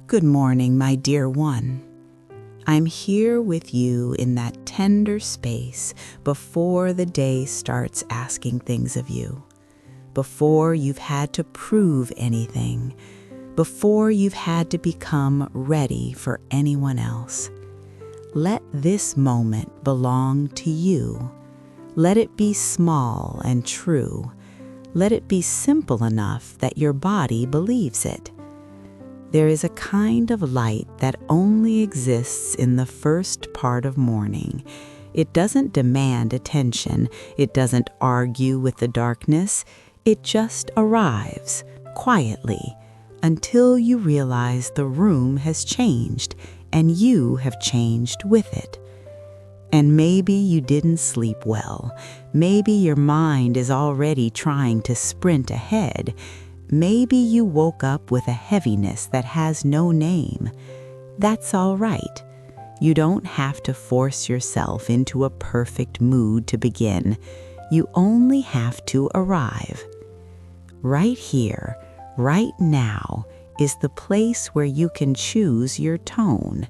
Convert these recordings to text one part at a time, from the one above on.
Good morning, my dear one. I'm here with you in that tender space before the day starts asking things of you, before you've had to prove anything, before you've had to become ready for anyone else. Let this moment belong to you. Let it be small and true. Let it be simple enough that your body believes it. There is a kind of light that only exists in the first part of morning. It doesn't demand attention. It doesn't argue with the darkness. It just arrives quietly until you realize the room has changed and you have changed with it. And maybe you didn't sleep well. Maybe your mind is already trying to sprint ahead. Maybe you woke up with a heaviness that has no name. That's all right. You don't have to force yourself into a perfect mood to begin. You only have to arrive. Right here, right now, is the place where you can choose your tone.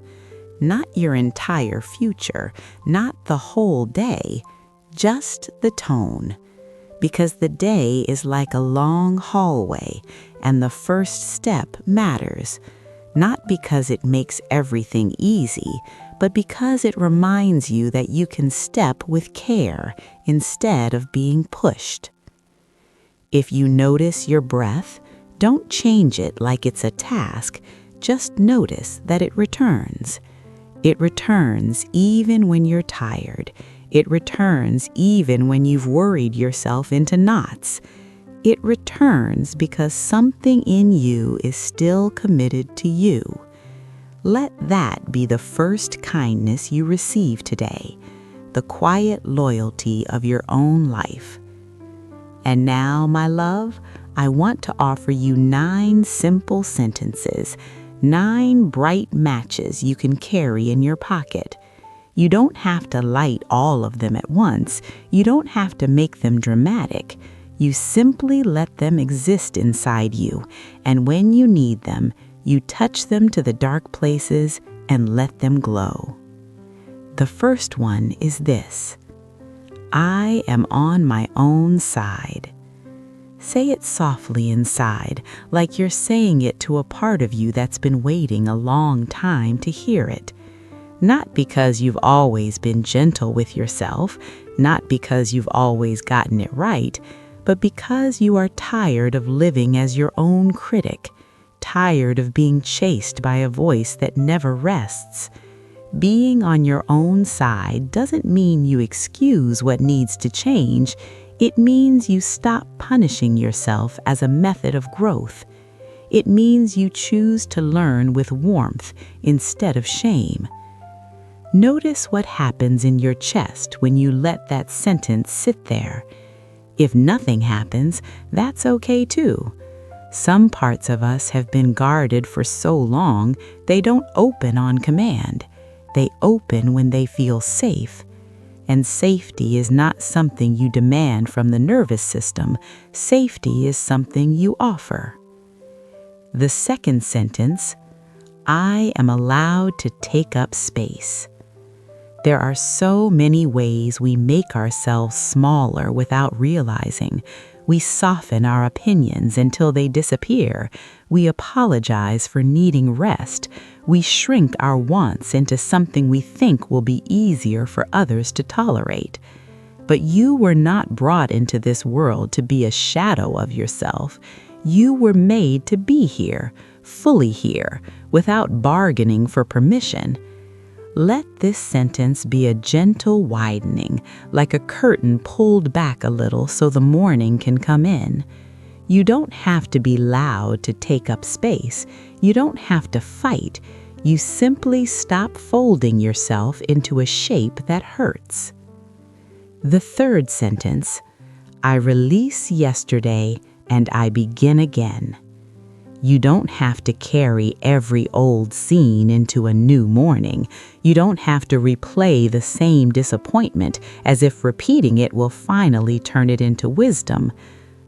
Not your entire future, not the whole day, just the tone. Because the day is like a long hallway, and the first step matters, not because it makes everything easy, but because it reminds you that you can step with care instead of being pushed. If you notice your breath, don't change it like it's a task, just notice that it returns. It returns even when you're tired. It returns even when you've worried yourself into knots. It returns because something in you is still committed to you. Let that be the first kindness you receive today, the quiet loyalty of your own life. And now, my love, I want to offer you 9 simple sentences, 9 bright matches you can carry in your pocket. You don't have to light all of them at once. You don't have to make them dramatic. You simply let them exist inside you, and when you need them, you touch them to the dark places and let them glow. The first one is this: I am on my own side. Say it softly inside, like you're saying it to a part of you that's been waiting a long time to hear it. Not because you've always been gentle with yourself, not because you've always gotten it right, but because you are tired of living as your own critic, tired of being chased by a voice that never rests. Being on your own side doesn't mean you excuse what needs to change. It means you stop punishing yourself as a method of growth. It means you choose to learn with warmth instead of shame. Notice what happens in your chest when you let that sentence sit there. If nothing happens, that's okay too. Some parts of us have been guarded for so long, they don't open on command. They open when they feel safe. And safety is not something you demand from the nervous system. Safety is something you offer. The second sentence: I am allowed to take up space. There are so many ways we make ourselves smaller without realizing. We soften our opinions until they disappear. We apologize for needing rest. We shrink our wants into something we think will be easier for others to tolerate. But you were not brought into this world to be a shadow of yourself. You were made to be here, fully here, without bargaining for permission. Let this sentence be a gentle widening, like a curtain pulled back a little so the morning can come in. You don't have to be loud to take up space. You don't have to fight. You simply stop folding yourself into a shape that hurts. The third sentence: I release yesterday and I begin again. You don't have to carry every old scene into a new morning. You don't have to replay the same disappointment as if repeating it will finally turn it into wisdom.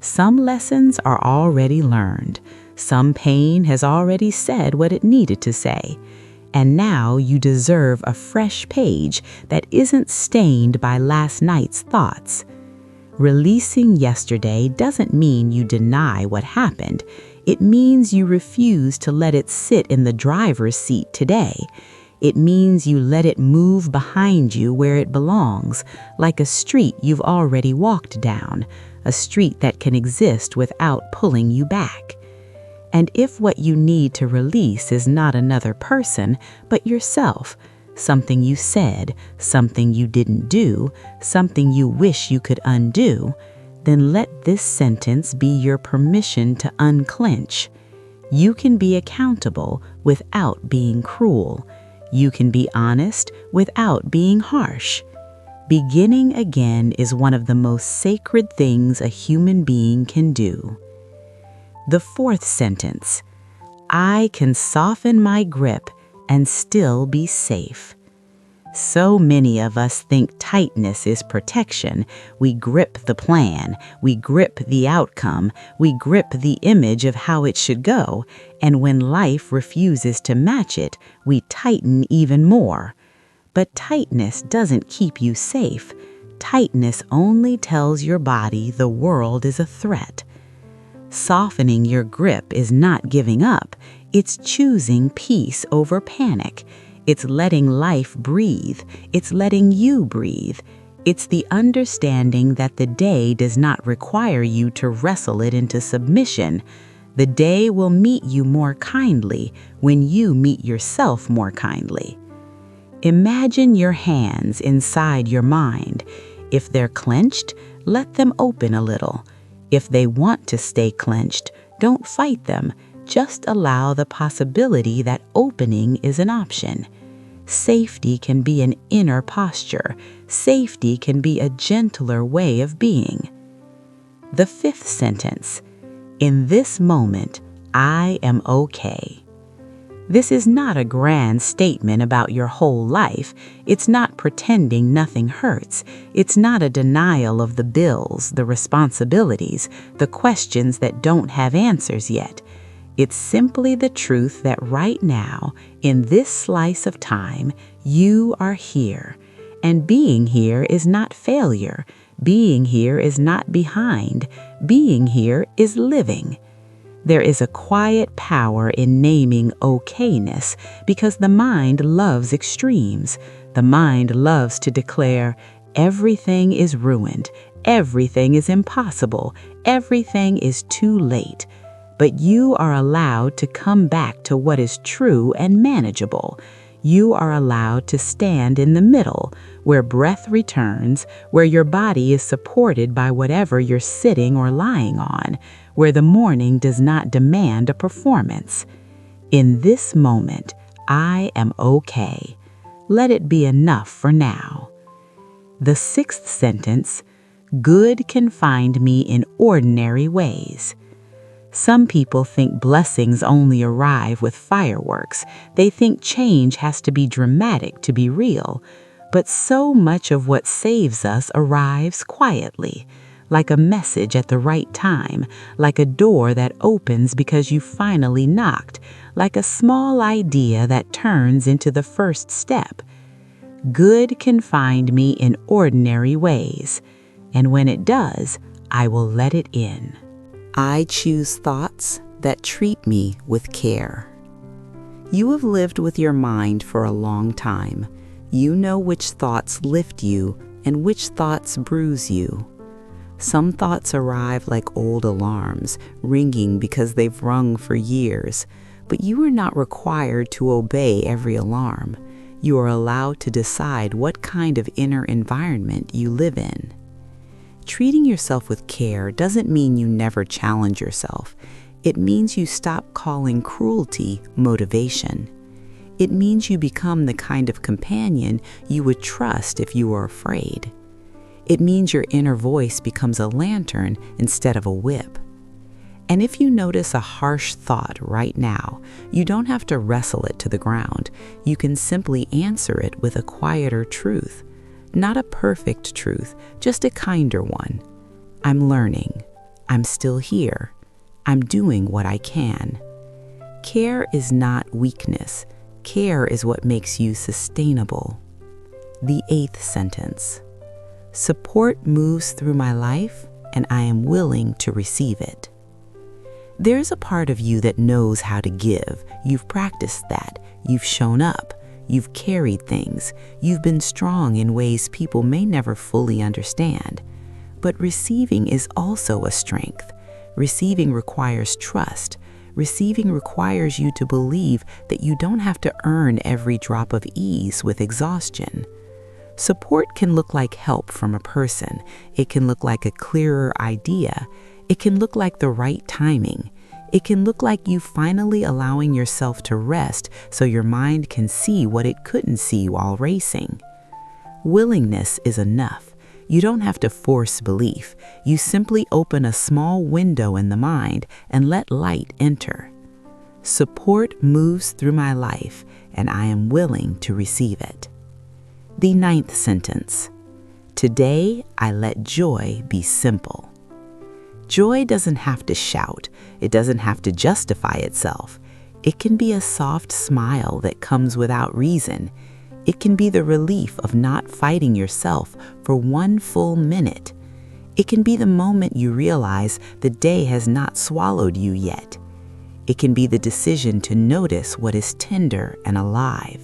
Some lessons are already learned. Some pain has already said what it needed to say, and now you deserve a fresh page that isn't stained by last night's thoughts. Releasing yesterday doesn't mean you deny what happened. It means you refuse to let it sit in the driver's seat today. It means you let it move behind you where it belongs, like a street you've already walked down, a street that can exist without pulling you back. And if what you need to release is not another person, but yourself, something you said, something you didn't do, something you wish you could undo, then let this sentence be your permission to unclench. You can be accountable without being cruel. You can be honest without being harsh. Beginning again is one of the most sacred things a human being can do. The fourth sentence, I can soften my grip and still be safe. So many of us think tightness is protection. We grip the plan, we grip the outcome, we grip the image of how it should go, and when life refuses to match it, we tighten even more. But tightness doesn't keep you safe. Tightness only tells your body the world is a threat. Softening your grip is not giving up. It's choosing peace over panic. It's letting life breathe. It's letting you breathe. It's the understanding that the day does not require you to wrestle it into submission. The day will meet you more kindly when you meet yourself more kindly. Imagine your hands inside your mind. If they're clenched, let them open a little. If they want to stay clenched, don't fight them. Just allow the possibility that opening is an option. Safety can be an inner posture. Safety can be a gentler way of being. The fifth sentence, in this moment, I am okay. This is not a grand statement about your whole life. It's not pretending nothing hurts. It's not a denial of the bills, the responsibilities, the questions that don't have answers yet. It's simply the truth that right now, in this slice of time, you are here. And being here is not failure. Being here is not behind. Being here is living. There is a quiet power in naming okayness because the mind loves extremes. The mind loves to declare, everything is ruined, everything is impossible, everything is too late. But you are allowed to come back to what is true and manageable. You are allowed to stand in the middle, where breath returns, where your body is supported by whatever you're sitting or lying on, where the morning does not demand a performance. In this moment, I am okay. Let it be enough for now. The sixth sentence, good can find me in ordinary ways. Some people think blessings only arrive with fireworks. They think change has to be dramatic to be real. But so much of what saves us arrives quietly, like a message at the right time, like a door that opens because you finally knocked, like a small idea that turns into the first step. Good can find me in ordinary ways, and when it does, I will let it in. I choose thoughts that treat me with care. You have lived with your mind for a long time. You know which thoughts lift you and which thoughts bruise you. Some thoughts arrive like old alarms, ringing because they've rung for years, but you are not required to obey every alarm. You are allowed to decide what kind of inner environment you live in. Treating yourself with care doesn't mean you never challenge yourself. It means you stop calling cruelty motivation. It means you become the kind of companion you would trust if you were afraid. It means your inner voice becomes a lantern instead of a whip. And if you notice a harsh thought right now, you don't have to wrestle it to the ground. You can simply answer it with a quieter truth. Not a perfect truth, just a kinder one. I'm learning. I'm still here. I'm doing what I can. Care is not weakness. Care is what makes you sustainable. The 8th sentence. Support moves through my life, and I am willing to receive it. There's a part of you that knows how to give. You've practiced that. You've shown up. You've carried things. You've been strong in ways people may never fully understand. But receiving is also a strength. Receiving requires trust. Receiving requires you to believe that you don't have to earn every drop of ease with exhaustion. Support can look like help from a person. It can look like a clearer idea. It can look like the right timing. It can look like you finally allowing yourself to rest so your mind can see what it couldn't see while racing. Willingness is enough. You don't have to force belief. You simply open a small window in the mind and let light enter. Support moves through my life, and I am willing to receive it. The 9th sentence. Today, I let joy be simple. Joy doesn't have to shout. It doesn't have to justify itself. It can be a soft smile that comes without reason. It can be the relief of not fighting yourself for one full minute. It can be the moment you realize the day has not swallowed you yet. It can be the decision to notice what is tender and alive.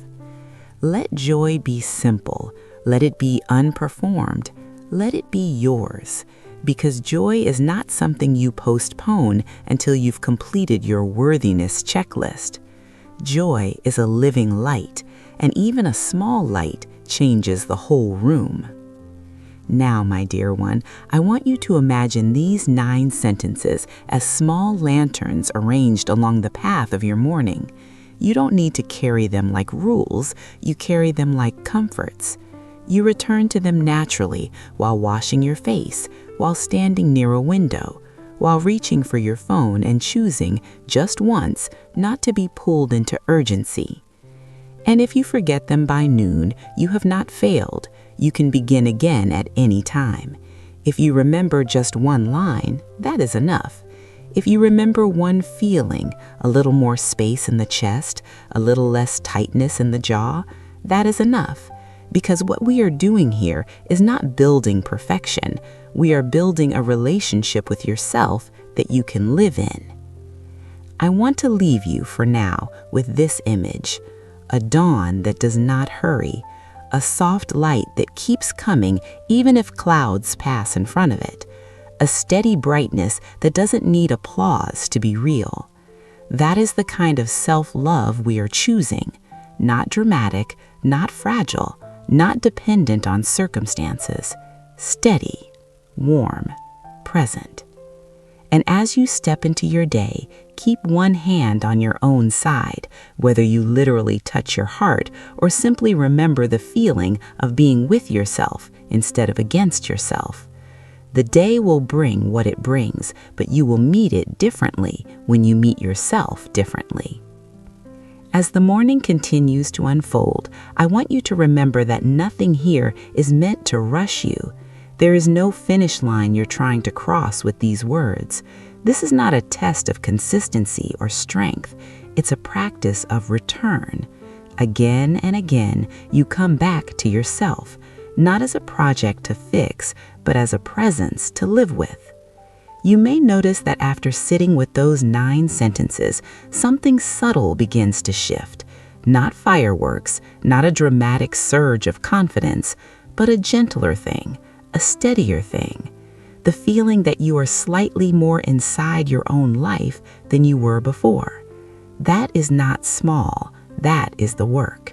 Let joy be simple. Let it be unperformed. Let it be yours. Because joy is not something you postpone until you've completed your worthiness checklist. Joy is a living light, and even a small light changes the whole room. Now, my dear one, I want you to imagine these 9 sentences as small lanterns arranged along the path of your morning. You don't need to carry them like rules, you carry them like comforts. You return to them naturally while washing your face, while standing near a window, while reaching for your phone and choosing, just once, not to be pulled into urgency. And if you forget them by noon, you have not failed. You can begin again at any time. If you remember just one line, that is enough. If you remember one feeling, a little more space in the chest, a little less tightness in the jaw, that is enough. Because what we are doing here is not building perfection. We are building a relationship with yourself that you can live in. I want to leave you for now with this image, a dawn that does not hurry, a soft light that keeps coming even if clouds pass in front of it, a steady brightness that doesn't need applause to be real. That is the kind of self-love we are choosing, not dramatic, not fragile, not dependent on circumstances, steady, warm, present. And as you step into your day, keep one hand on your own side, whether you literally touch your heart or simply remember the feeling of being with yourself instead of against yourself. The day will bring what it brings, but you will meet it differently when you meet yourself differently. As the morning continues to unfold, I want you to remember that nothing here is meant to rush you. There is no finish line you're trying to cross with these words. This is not a test of consistency or strength. It's a practice of return. Again and again, you come back to yourself, not as a project to fix, but as a presence to live with. You may notice that after sitting with those 9 sentences, something subtle begins to shift. Not fireworks, not a dramatic surge of confidence, but a gentler thing, a steadier thing. The feeling that you are slightly more inside your own life than you were before. That is not small, that is the work.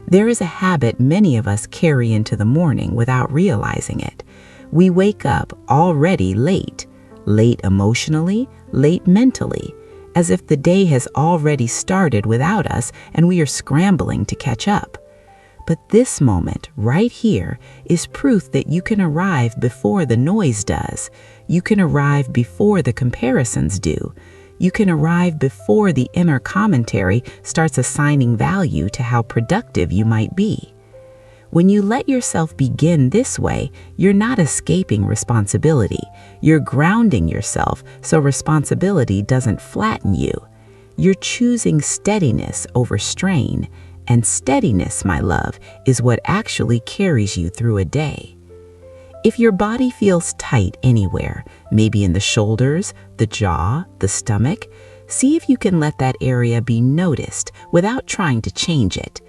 There is a habit many of us carry into the morning without realizing it. We wake up already late emotionally, late mentally, as if the day has already started without us and we are scrambling to catch up. But this moment, right here, is proof that you can arrive before the noise does. You can arrive before the comparisons do. You can arrive before the inner commentary starts assigning value to how productive you might be. When you let yourself begin this way, you're not escaping responsibility. You're grounding yourself so responsibility doesn't flatten you. You're choosing steadiness over strain, and steadiness, my love, is what actually carries you through a day. If your body feels tight anywhere, maybe in the shoulders, the jaw, the stomach, see if you can let that area be noticed without trying to change it.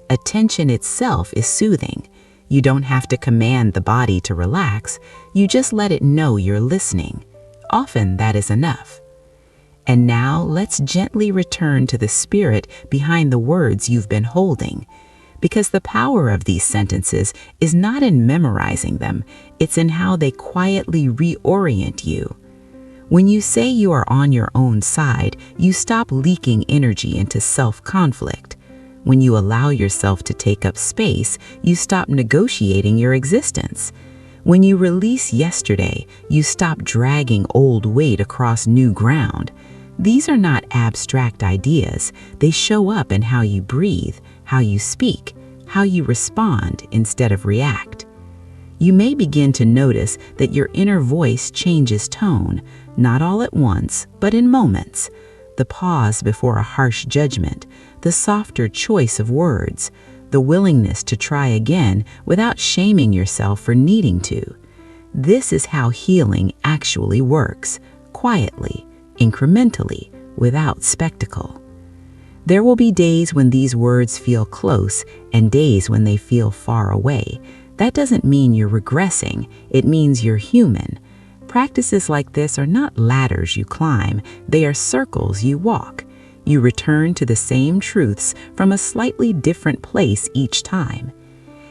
Attention itself is soothing. You don't have to command the body to relax, you just let it know you're listening. Often that is enough. And now let's gently return to the spirit behind the words you've been holding. Because the power of these sentences is not in memorizing them, it's in how they quietly reorient you. When you say you are on your own side, you stop leaking energy into self-conflict. When you allow yourself to take up space, you stop negotiating your existence. When you release yesterday, you stop dragging old weight across new ground. These are not abstract ideas. They show up in how you breathe, how you speak, how you respond instead of react. You may begin to notice that your inner voice changes tone, not all at once, but in moments. The pause before a harsh judgment, the softer choice of words, the willingness to try again without shaming yourself for needing to. This is how healing actually works, quietly, incrementally, without spectacle. There will be days when these words feel close and days when they feel far away. That doesn't mean you're regressing, it means you're human. Practices like this are not ladders you climb, they are circles you walk. You return to the same truths from a slightly different place each time.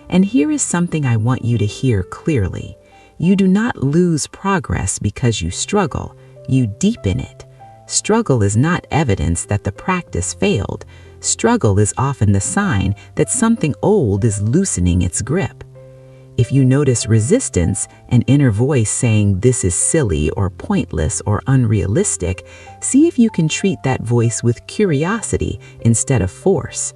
And here is something I want you to hear clearly. You do not lose progress because you struggle, you deepen it. Struggle is not evidence that the practice failed. Struggle is often the sign that something old is loosening its grip. If you notice resistance, an inner voice saying this is silly or pointless or unrealistic, see if you can treat that voice with curiosity instead of force.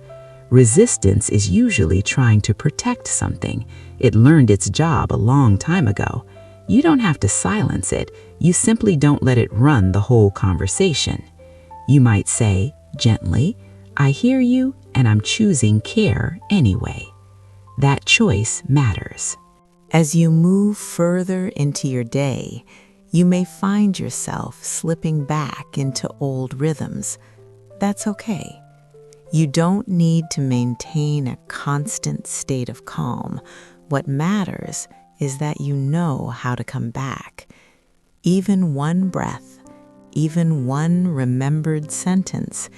Resistance is usually trying to protect something. It learned its job a long time ago. You don't have to silence it, you simply don't let it run the whole conversation. You might say, gently, I hear you and I'm choosing care anyway. That choice matters. As you move further into your day, you may find yourself slipping back into old rhythms. That's okay. You don't need to maintain a constant state of calm. What matters is that you know how to come back. Even one breath, even one remembered sentence,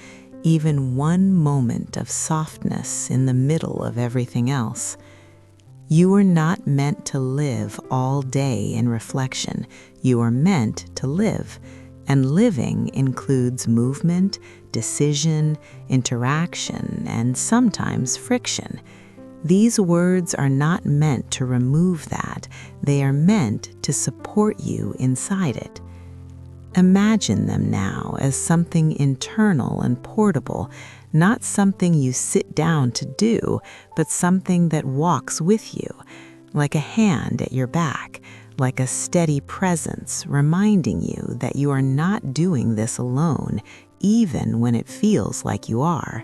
even one moment of softness in the middle of everything else. You are not meant to live all day in reflection. You are meant to live, and living includes movement, decision, interaction, and sometimes friction. These words are not meant to remove that. They are meant to support you inside it. Imagine them now as something internal and portable, not something you sit down to do, but something that walks with you, like a hand at your back, like a steady presence reminding you that you are not doing this alone, even when it feels like you are.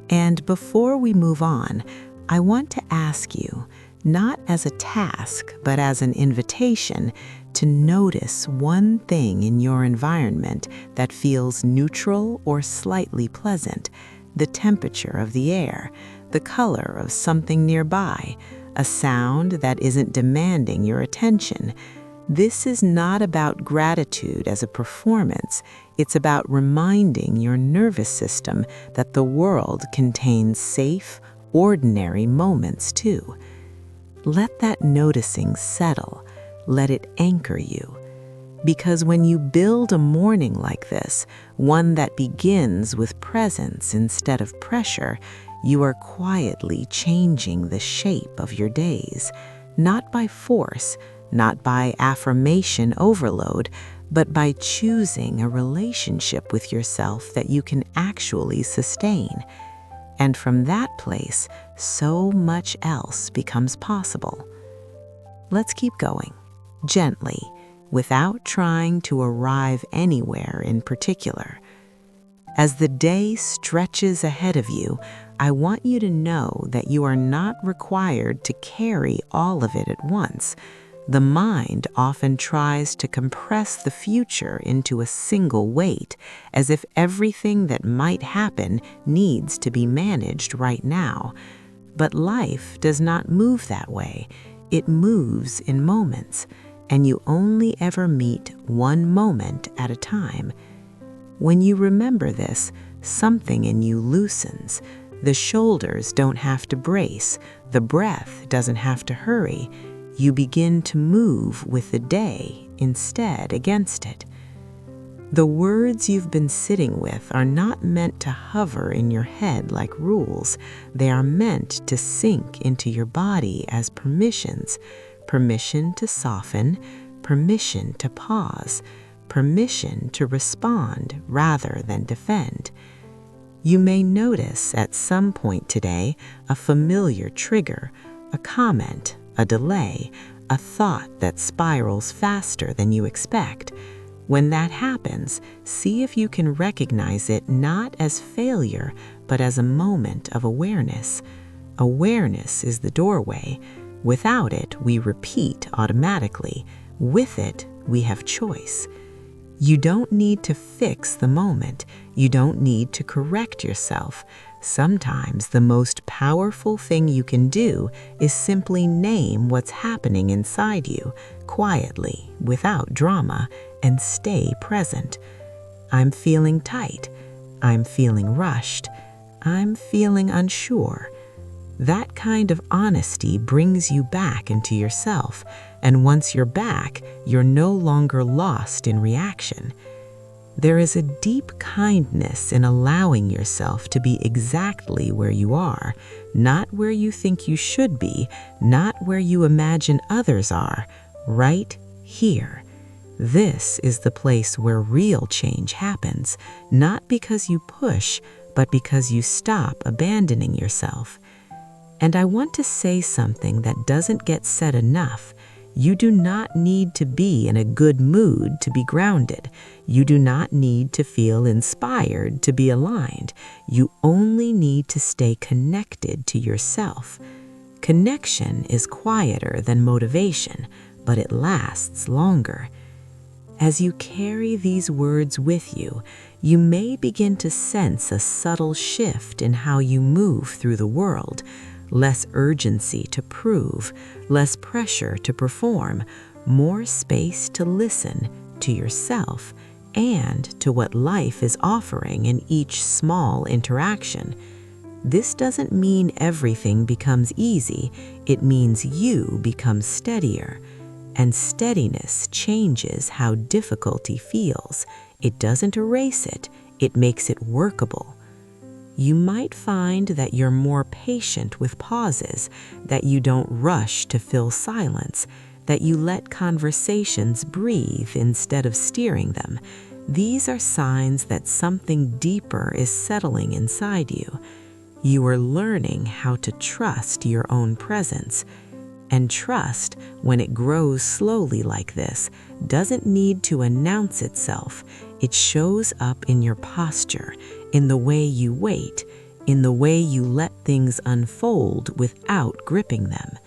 And before we move on, I want to ask you, not as a task, but as an invitation, to notice one thing in your environment that feels neutral or slightly pleasant, the temperature of the air, the color of something nearby, a sound that isn't demanding your attention. This is not about gratitude as a performance. It's about reminding your nervous system that the world contains safe, ordinary moments too. Let that noticing settle. Let it anchor you. Because when you build a morning like this, one that begins with presence instead of pressure, you are quietly changing the shape of your days, not by force, not by affirmation overload, but by choosing a relationship with yourself that you can actually sustain. And from that place, so much else becomes possible. Let's keep going, gently, without trying to arrive anywhere in particular. As the day stretches ahead of you, I want you to know that you are not required to carry all of it at once. The mind often tries to compress the future into a single weight, as if everything that might happen needs to be managed right now. But life does not move that way. It moves in moments, and you only ever meet one moment at a time. When you remember this, something in you loosens. The shoulders don't have to brace. The breath doesn't have to hurry. You begin to move with the day instead against it. The words you've been sitting with are not meant to hover in your head like rules. They are meant to sink into your body as permissions. Permission to soften, permission to pause, permission to respond rather than defend. You may notice at some point today a familiar trigger, a comment, a delay, a thought that spirals faster than you expect. When that happens, see if you can recognize it not as failure, but as a moment of awareness. Awareness is the doorway. Without it, we repeat automatically. With it, we have choice. You don't need to fix the moment. You don't need to correct yourself. Sometimes the most powerful thing you can do is simply name what's happening inside you, quietly, without drama, and stay present. I'm feeling tight. I'm feeling rushed. I'm feeling unsure. That kind of honesty brings you back into yourself, and once you're back, you're no longer lost in reaction. There is a deep kindness in allowing yourself to be exactly where you are, not where you think you should be, not where you imagine others are, right here. This is the place where real change happens, not because you push, but because you stop abandoning yourself. And I want to say something that doesn't get said enough. You do not need to be in a good mood to be grounded. You do not need to feel inspired to be aligned. You only need to stay connected to yourself. Connection is quieter than motivation, but it lasts longer. As you carry these words with you, you may begin to sense a subtle shift in how you move through the world. Less urgency to prove, less pressure to perform, more space to listen to yourself and to what life is offering in each small interaction. This doesn't mean everything becomes easy. It means you become steadier. And steadiness changes how difficulty feels. It doesn't erase it. It makes it workable. You might find that you're more patient with pauses, that you don't rush to fill silence, that you let conversations breathe instead of steering them. These are signs that something deeper is settling inside you. You are learning how to trust your own presence. And trust, when it grows slowly like this, doesn't need to announce itself. It shows up in your posture, in the way you wait, in the way you let things unfold without gripping them.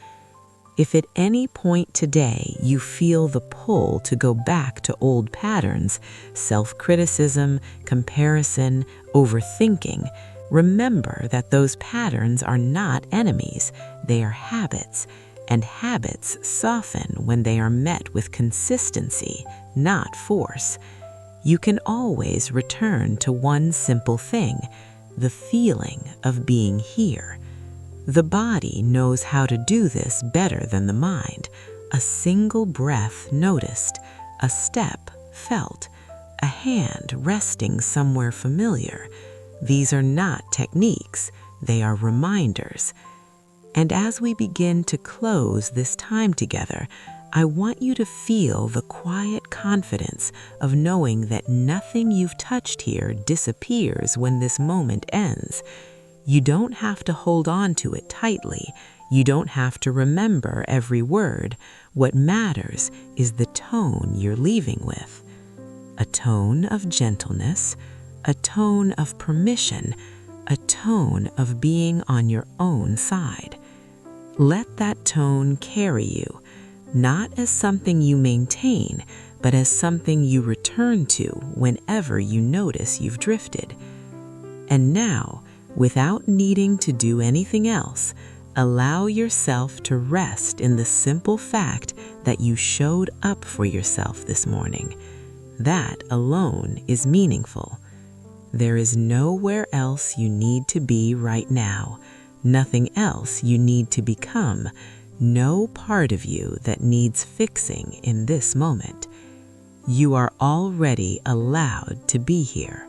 If at any point today you feel the pull to go back to old patterns, self-criticism, comparison, overthinking, remember that those patterns are not enemies, they are habits. And habits soften when they are met with consistency, not force. You can always return to one simple thing, the feeling of being here. The body knows how to do this better than the mind. A single breath noticed, a step felt, a hand resting somewhere familiar. These are not techniques, they are reminders. And as we begin to close this time together, I want you to feel the quiet confidence of knowing that nothing you've touched here disappears when this moment ends. You don't have to hold on to it tightly. You don't have to remember every word. What matters is the tone you're leaving with. A tone of gentleness, a tone of permission, a tone of being on your own side. Let that tone carry you, not as something you maintain, but as something you return to whenever you notice you've drifted. And now, without needing to do anything else, allow yourself to rest in the simple fact that you showed up for yourself this morning. That alone is meaningful. There is nowhere else you need to be right now, nothing else you need to become, no part of you that needs fixing in this moment. You are already allowed to be here.